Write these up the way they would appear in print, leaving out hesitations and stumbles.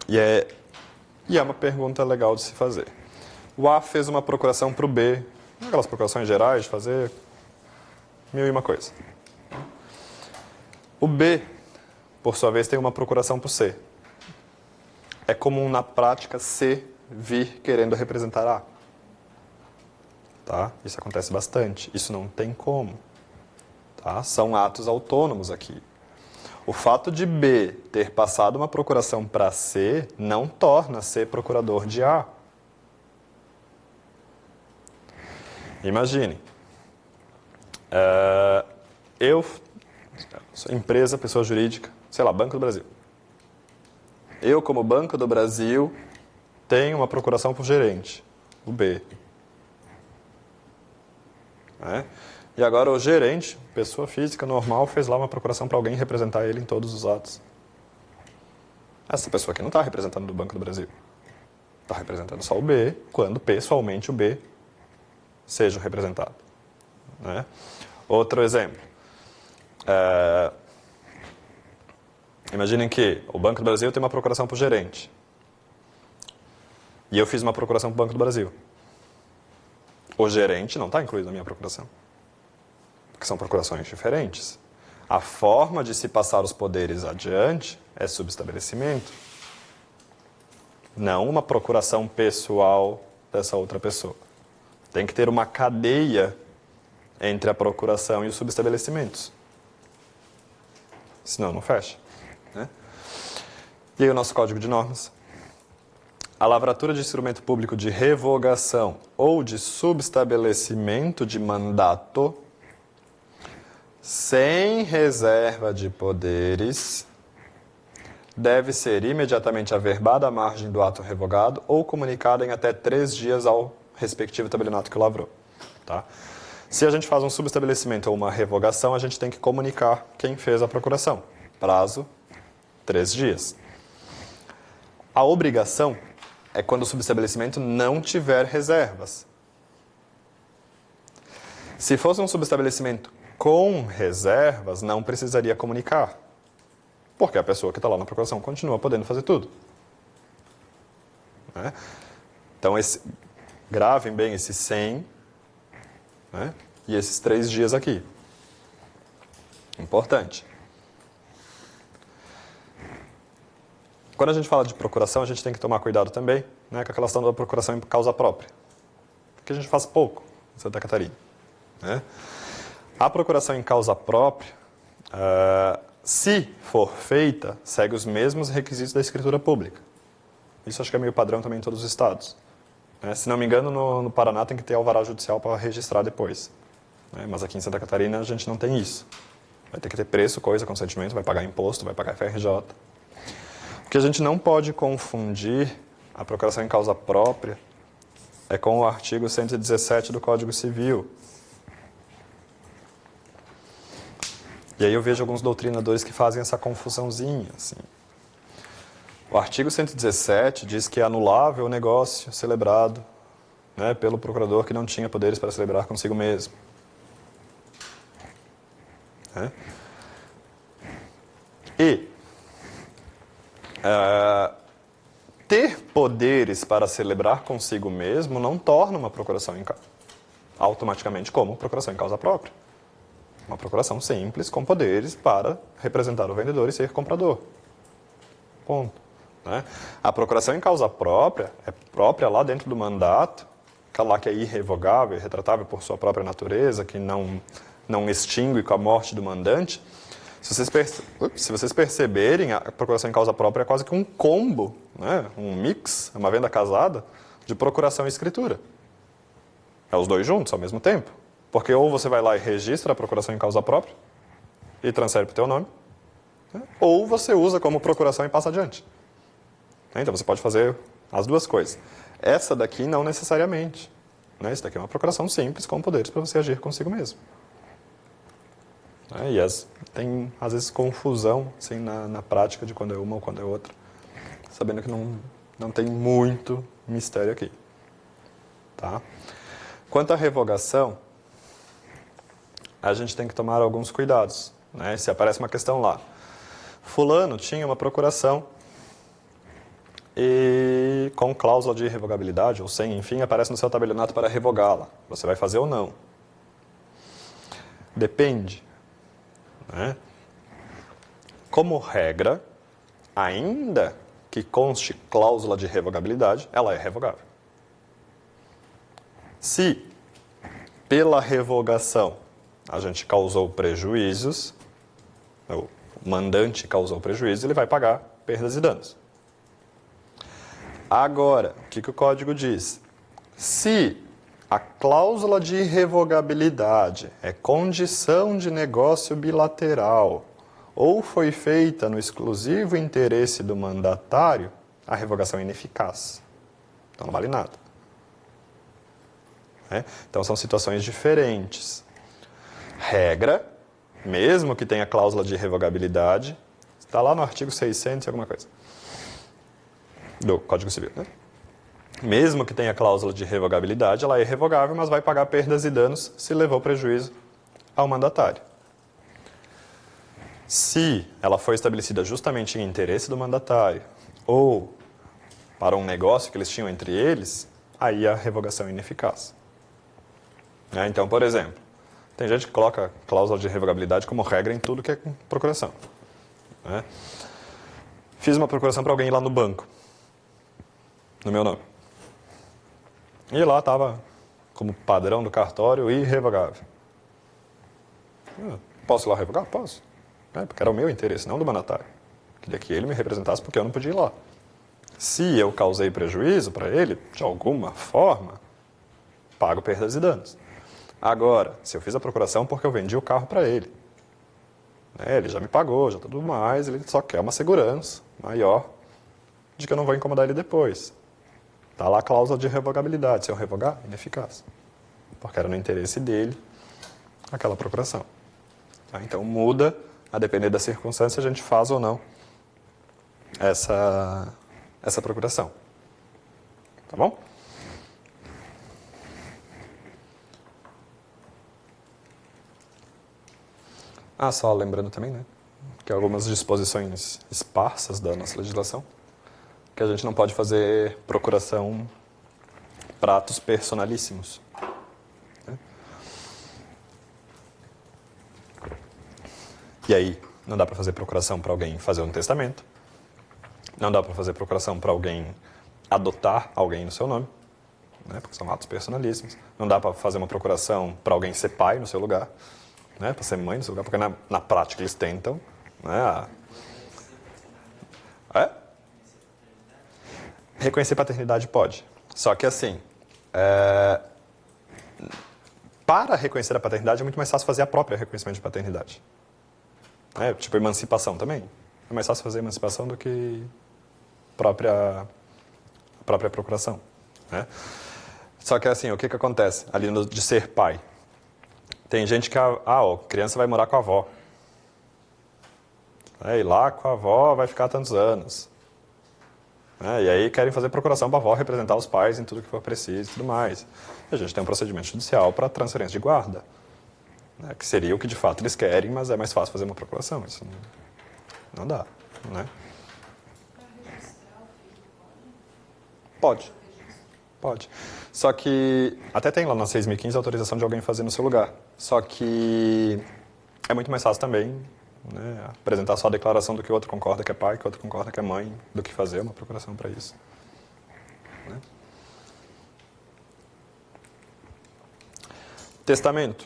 E é uma pergunta legal de se fazer. O A fez uma procuração para o B, aquelas procurações gerais de fazer mil e uma coisa. O B, por sua vez, tem uma procuração para o C. É comum na prática C vir querendo representar A. Tá? Isso acontece bastante. Isso não tem como. Tá? São atos autônomos aqui. O fato de B ter passado uma procuração para C não torna C procurador de A. Imagine. Eu, sou empresa, pessoa jurídica, sei lá, Banco do Brasil. Eu, como Banco do Brasil, tenho uma procuração para o gerente, o B. E agora o gerente, pessoa física normal, fez lá uma procuração para alguém representar ele em todos os atos. Essa pessoa aqui não está representando o Banco do Brasil. Está representando só o B, quando pessoalmente o B seja representado. Outro exemplo. Imaginem que o Banco do Brasil tem uma procuração para o gerente. E eu fiz uma procuração para o Banco do Brasil. O gerente não está incluído na minha procuração. Porque são procurações diferentes. A forma de se passar os poderes adiante é subestabelecimento. Não uma procuração pessoal dessa outra pessoa. Tem que ter uma cadeia entre a procuração e os subestabelecimentos. Senão não fecha. E aí o nosso código de normas. A lavratura de instrumento público de revogação ou de subestabelecimento de mandato sem reserva de poderes deve ser imediatamente averbada à margem do ato revogado ou comunicada em até 3 dias ao respectivo tabelionato que o lavrou. Tá? Se a gente faz um subestabelecimento ou uma revogação, a gente tem que comunicar quem fez a procuração. Prazo, 3 dias. A obrigação é quando o subestabelecimento não tiver reservas. Se fosse um subestabelecimento com reservas, não precisaria comunicar. Porque a pessoa que está lá na procuração continua podendo fazer tudo. Então, gravem bem esse 100 e esses 3 dias aqui. Importante. Quando a gente fala de procuração, a gente tem que tomar cuidado também com aquela questão da procuração em causa própria. Porque a gente faz pouco em Santa Catarina. A procuração em causa própria, se for feita, segue os mesmos requisitos da escritura pública. Isso acho que é meio padrão também em todos os estados. Se não me engano, no Paraná tem que ter alvará judicial para registrar depois. Mas aqui em Santa Catarina a gente não tem isso. Vai ter que ter preço, coisa, consentimento, vai pagar imposto, vai pagar FRJ. O que a gente não pode confundir a procuração em causa própria é com o artigo 117 do Código Civil. E aí eu vejo alguns doutrinadores que fazem essa confusãozinha. Assim. O artigo 117 diz que é anulável o negócio celebrado pelo procurador que não tinha poderes para celebrar consigo mesmo. E ter poderes para celebrar consigo mesmo não torna uma procuração automaticamente como procuração em causa própria. Uma procuração simples com poderes para representar o vendedor e ser comprador. Ponto. A procuração em causa própria é própria lá dentro do mandato, aquela lá que é irrevogável, irretratável por sua própria natureza, que não extingue com a morte do mandante. Se vocês perceberem, a procuração em causa própria é quase que um combo, um mix, uma venda casada de procuração e escritura. É os dois juntos ao mesmo tempo. Porque ou você vai lá e registra a procuração em causa própria e transfere para o teu nome, ou você usa como procuração e passa adiante. Então você pode fazer as duas coisas. Essa daqui não necessariamente. Isso daqui é uma procuração simples com poderes para você agir consigo mesmo. E tem, às vezes, confusão assim, na prática de quando é uma ou quando é outra, sabendo que não tem muito mistério aqui. Tá? Quanto à revogação, a gente tem que tomar alguns cuidados. Se aparece uma questão lá, fulano tinha uma procuração e com cláusula de irrevogabilidade, ou sem, enfim, aparece no seu tabelionato para revogá-la. Você vai fazer ou não? Depende. Né? Como regra, ainda que conste cláusula de revogabilidade, ela é revogável. Se pela revogação a gente causou prejuízos, o mandante causou prejuízo, ele vai pagar perdas e danos. Agora, o que o código diz? Se a cláusula de irrevogabilidade é condição de negócio bilateral ou foi feita no exclusivo interesse do mandatário, a revogação é ineficaz. Então não vale nada. Né? Então são situações diferentes. Regra, mesmo que tenha cláusula de irrevogabilidade, está lá no artigo 600 e alguma coisa do Código Civil. Né? Mesmo que tenha cláusula de revogabilidade, ela é revogável, mas vai pagar perdas e danos se levou prejuízo ao mandatário. Se ela foi estabelecida justamente em interesse do mandatário ou para um negócio que eles tinham entre eles, aí a revogação é ineficaz. Então, por exemplo, tem gente que coloca cláusula de revogabilidade como regra em tudo que é procuração. Né? Fiz uma procuração para alguém lá no banco, no meu nome. E lá estava, como padrão do cartório, irrevogável. Posso ir lá revogar? Posso. Porque era o meu interesse, não do mandatário. Queria que ele me representasse porque eu não podia ir lá. Se eu causei prejuízo para ele, de alguma forma, pago perdas e danos. Agora, se eu fiz a procuração porque eu vendi o carro para ele, ele já me pagou, já tudo mais, ele só quer uma segurança maior de que eu não vou incomodar ele depois. Está lá a cláusula de revogabilidade. Se eu revogar, ineficaz. Porque era no interesse dele aquela procuração. Então muda, a depender da circunstância, a gente faz ou não essa procuração. Tá bom? Só lembrando também, né, que algumas disposições esparsas da nossa legislação, que a gente não pode fazer procuração para atos personalíssimos. Né? E aí, não dá para fazer procuração para alguém fazer um testamento, não dá para fazer procuração para alguém adotar alguém no seu nome, né, porque são atos personalíssimos. Não dá para fazer uma procuração para alguém ser pai no seu lugar, né, para ser mãe no seu lugar, porque na prática eles tentam. Né, reconhecer paternidade pode. Só que assim, para reconhecer a paternidade é muito mais fácil fazer a própria reconhecimento de paternidade. Tipo emancipação também. É mais fácil fazer emancipação do que a própria procuração. Né? Só que assim, o que acontece ali de ser pai? Tem gente que a criança vai morar com a avó. E lá com a avó vai ficar tantos anos. E aí querem fazer procuração para a avó representar os pais em tudo que for preciso e tudo mais. E a gente tem um procedimento judicial para transferência de guarda, né, que seria o que de fato eles querem, mas é mais fácil fazer uma procuração. Isso não dá. Né? Pode. Só que até tem lá na 6.015 a autorização de alguém fazer no seu lugar. Só que é muito mais fácil também, né, apresentar só a declaração do que o outro concorda que é pai, que o outro concorda que é mãe, do que fazer uma procuração para isso. Né? Testamento.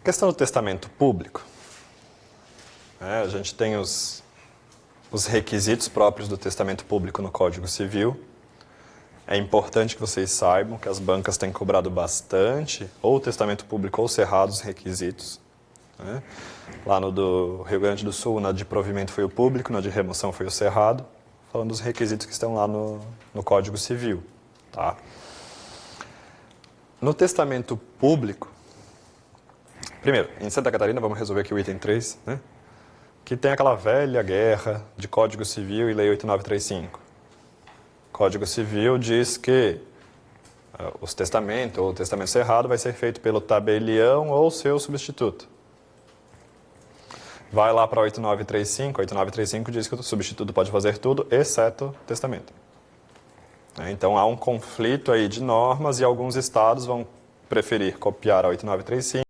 Questão do testamento público. A gente tem os requisitos próprios do testamento público no Código Civil. É importante que vocês saibam que as bancas têm cobrado bastante, ou o testamento público ou cerrado os requisitos. Né? Lá no do Rio Grande do Sul, na de provimento foi o público, na de remoção foi o cerrado, falando dos requisitos que estão lá no Código Civil. Tá? No testamento público, primeiro, em Santa Catarina, vamos resolver aqui o item 3, né? Que tem aquela velha guerra de Código Civil e Lei 8935. Código Civil diz que os testamentos ou o testamento cerrado vai ser feito pelo tabelião ou seu substituto. Vai lá para 8935, 8935 diz que o substituto pode fazer tudo, exceto testamento. Então há um conflito aí de normas e alguns estados vão preferir copiar a 8935